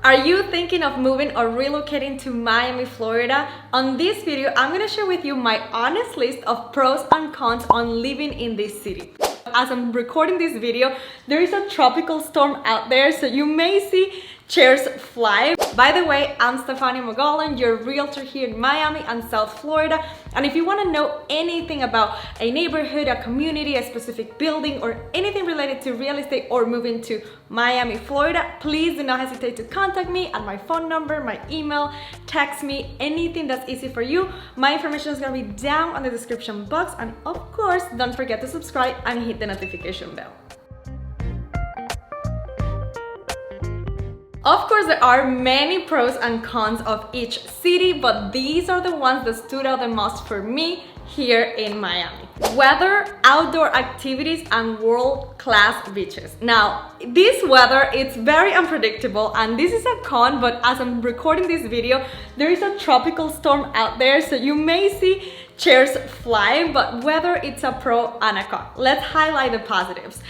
Are you thinking of moving or relocating to Miami, Florida? On this video, I'm gonna share with you my honest list of pros and cons on living in this city. As I'm recording this video, there is a tropical storm out there, so you may see chairs fly. By the way, I'm Stefania Mogollon, your realtor here in Miami and South Florida. And if you want to know anything about a neighborhood, a community, a specific building, or anything related to real estate or moving to Miami, Florida, please do not hesitate to contact me at my phone number, my email, text me, anything that's easy for you. My information is going to be down on the description box. And of course, don't forget to subscribe and hit the notification bell. Of course, there are many pros and cons of each city, but these are the ones that stood out the most for me here in Miami. Weather, outdoor activities, and world-class beaches. Now, this weather, it's very unpredictable, and this is a con, but as I'm recording this video, there is a tropical storm out there, so you may see chairs flying, but whether it's a pro and a con. Let's highlight the positives.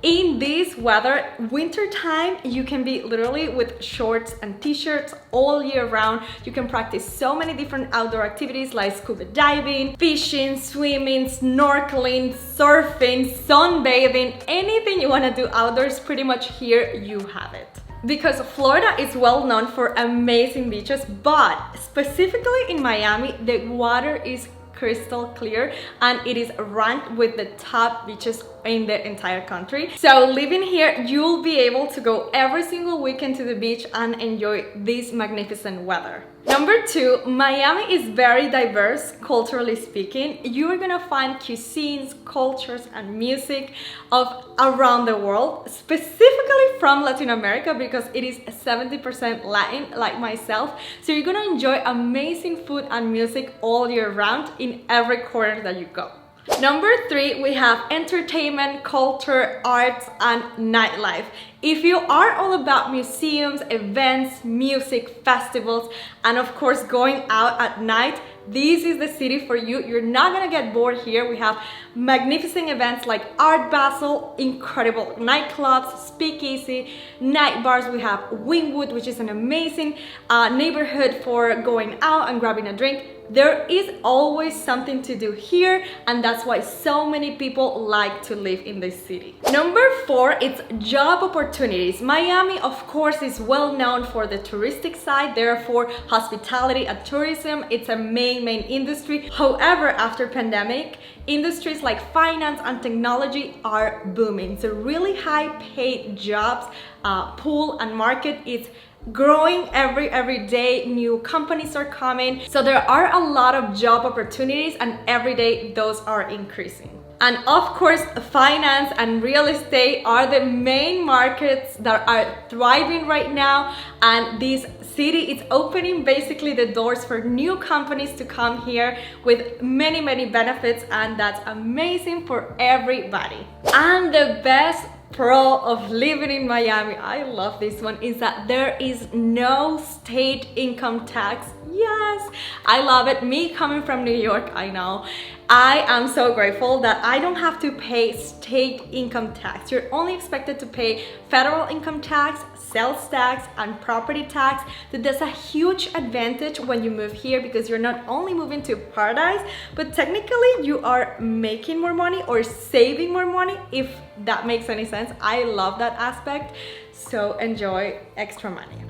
In this weather, winter time, you can be literally with shorts and t-shirts all year round. You can practice so many different outdoor activities like scuba diving, fishing, swimming, snorkeling, surfing, sunbathing, anything you want to do outdoors, pretty much here you have it. Because Florida is well known for amazing beaches, but specifically in Miami, the water is crystal clear and it is ranked with the top beaches in the entire country. So living here, you'll be able to go every single weekend to the beach and enjoy this magnificent weather. Number two, Miami is very diverse, culturally speaking. You are gonna find cuisines, cultures, and music of around the world, specifically from Latin America because it is 70% Latin, like myself. So you're gonna enjoy amazing food and music all year round in every corner that you go. Number three, we have entertainment, culture, arts, and nightlife. If you are all about museums, events, music, festivals, and of course going out at night, this is the city for you. You're not gonna get bored here. We have magnificent events like Art Basel, incredible nightclubs, speakeasy, night bars. We have Wynwood, which is an amazing neighborhood for going out and grabbing a drink. There is always something to do here, and that's why so many people like to live in this city. Number four, it's job opportunities. Miami, of course, is well known for the touristic side, therefore hospitality and tourism, it's a main industry. However, after pandemic, industries like finance and technology are booming. So really high paid jobs, pool and market is growing every day. New companies are coming, so there are a lot of job opportunities, and every day those are increasing. And of course, finance and real estate are the main markets that are thriving right now, and this city is opening basically the doors for new companies to come here with many benefits, and that's amazing for everybody. And the best pro of living in Miami, I love this one, is that there is no state income tax. Yes, I love it. Me coming from New York, I know. I am so grateful that I don't have to pay state income tax. You're only expected to pay federal income tax, sales tax, and property tax. So that's a huge advantage when you move here because you're not only moving to paradise, but technically you are making more money or saving more money, if that makes any sense. I love that aspect. So enjoy extra money.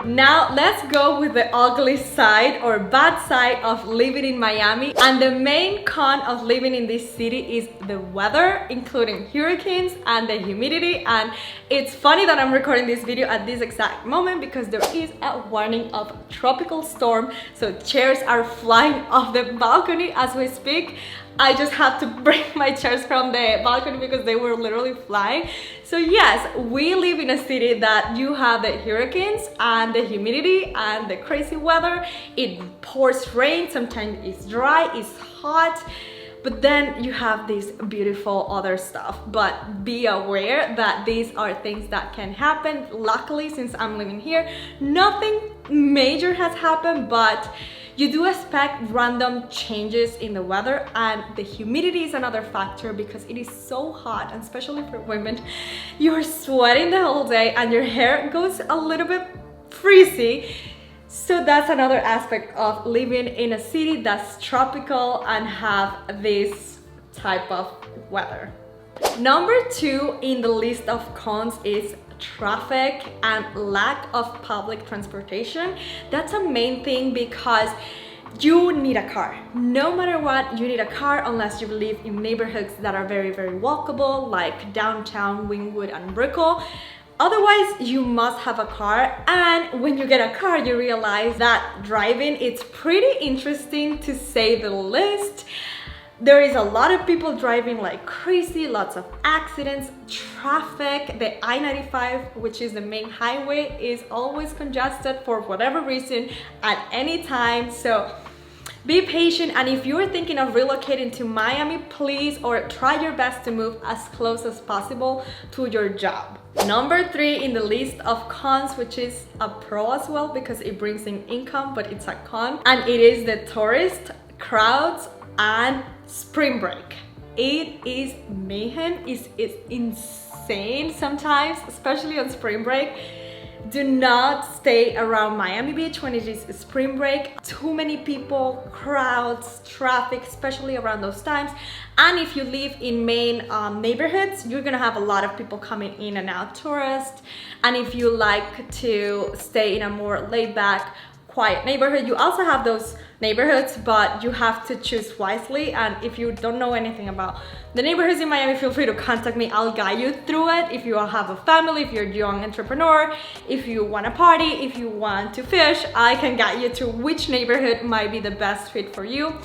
Now let's go with the ugly side or bad side of living in Miami. And the main con of living in this city is the weather, including hurricanes and the humidity. And it's funny that I'm recording this video at this exact moment because there is a warning of tropical storm. So chairs are flying off the balcony as we speak. I just had to bring my chairs from the balcony because they were literally flying. So yes, we live in a city that you have the hurricanes and the humidity and the crazy weather. It pours rain, sometimes it's dry, it's hot, but then you have this beautiful other stuff. But be aware that these are things that can happen. Luckily, since I'm living here, nothing major has happened, but You do expect random changes in the weather, and the humidity is another factor because it is so hot, and especially for women. You're sweating the whole day and your hair goes a little bit frizzy. So that's another aspect of living in a city that's tropical and have this type of weather. Number 2 in the list of cons is traffic and lack of public transportation. That's a main thing because you need a car. No matter what, you need a car unless you live in neighborhoods that are very, very walkable, like downtown Wynwood and Brickell. Otherwise, you must have a car, and when you get a car, you realize that driving is pretty interesting, to say the least. There is a lot of people driving like crazy, lots of accidents, traffic. The I-95, which is the main highway, is always congested for whatever reason at any time. So be patient, and if you're thinking of relocating to Miami, please, or try your best to move as close as possible to your job. Number 3 in the list of cons, which is a pro as well because it brings in income, but it's a con, and it is the tourist crowds and spring break. It is mayhem. It's insane sometimes, especially on spring break. Do not stay around Miami Beach when it is spring break. Too many people, crowds, traffic, especially around those times. And if you live in main neighborhoods, you're gonna have a lot of people coming in and out, tourists. And if you like to stay in a more laid back, quiet neighborhood, you also have those neighborhoods, but you have to choose wisely. And if you don't know anything about the neighborhoods in Miami, feel free to contact me. I'll guide you through it. If you have a family, if you're a young entrepreneur, if you want to party, if you want to fish, I can guide you to which neighborhood might be the best fit for you.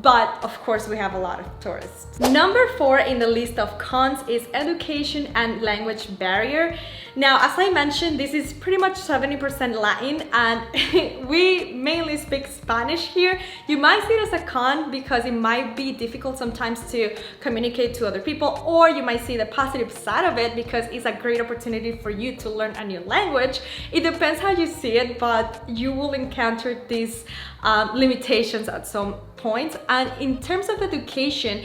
But of course, we have a lot of tourists. Number 4 in the list of cons is education and language barrier. Now, as I mentioned, this is pretty much 70% Latin, and we mainly speak Spanish here. You might see it as a con because it might be difficult sometimes to communicate to other people, or you might see the positive side of it because it's a great opportunity for you to learn a new language. It depends how you see it, but you will encounter these limitations at some points. And in terms of education,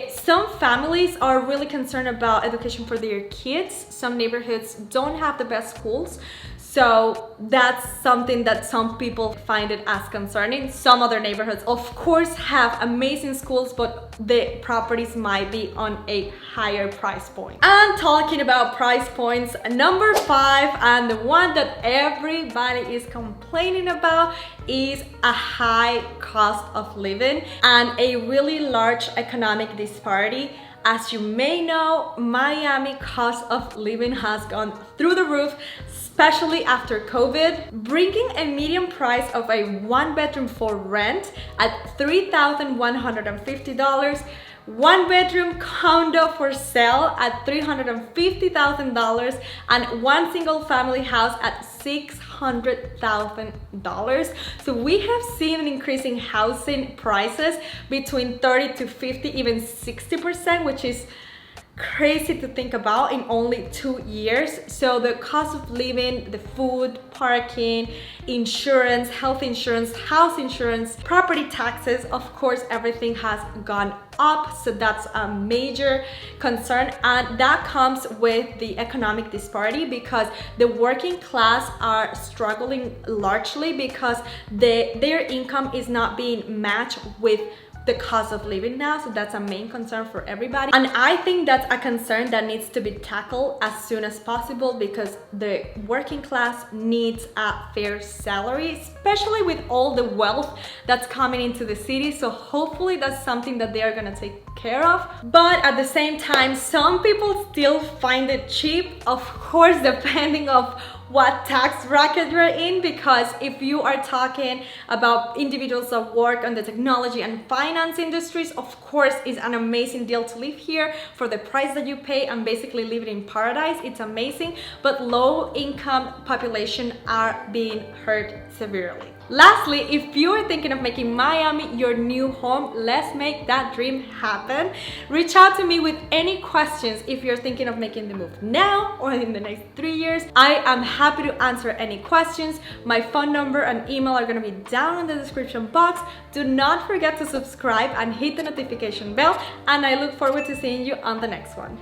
some families are really concerned about education for their kids. Some neighborhoods don't have the best schools, so that's something that some people find it as concerning. Some other neighborhoods, of course, have amazing schools, but the properties might be on a higher price point. And talking about price points, number 5, and the one that everybody is complaining about, is a high cost of living and a really large economic disparity. As you may know, Miami cost of living has gone through the roof, especially after COVID, bringing a median price of a 1-bedroom for rent at $3,150, 1-bedroom condo for sale at $350,000, and 1 single family house at $600,000. So we have seen an increase in housing prices between 30 to 50, even 60%, which is crazy to think about in only 2 years. So the cost of living, the food, parking, insurance, health insurance, house insurance, property taxes, of course, everything has gone up. So that's a major concern, and that comes with the economic disparity because the working class are struggling largely because their income is not being matched with the cost of living now. So that's a main concern for everybody, and I think that's a concern that needs to be tackled as soon as possible because the working class needs a fair salary, especially with all the wealth that's coming into the city. So hopefully that's something that they are gonna take care of. But at the same time, some people still find it cheap, of course, depending on what tax bracket you're in, because if you are talking about individuals that work on the technology and finance industries, of course, it's an amazing deal to live here for the price that you pay and basically living in paradise. It's amazing, but low income population are being hurt severely. Lastly, if you are thinking of making Miami your new home, let's make that dream happen. Reach out to me with any questions if you're thinking of making the move now or in the next 3 years. I am happy to answer any questions. My phone number and email are going to be down in the description box. Do not forget to subscribe and hit the notification bell, and I look forward to seeing you on the next one.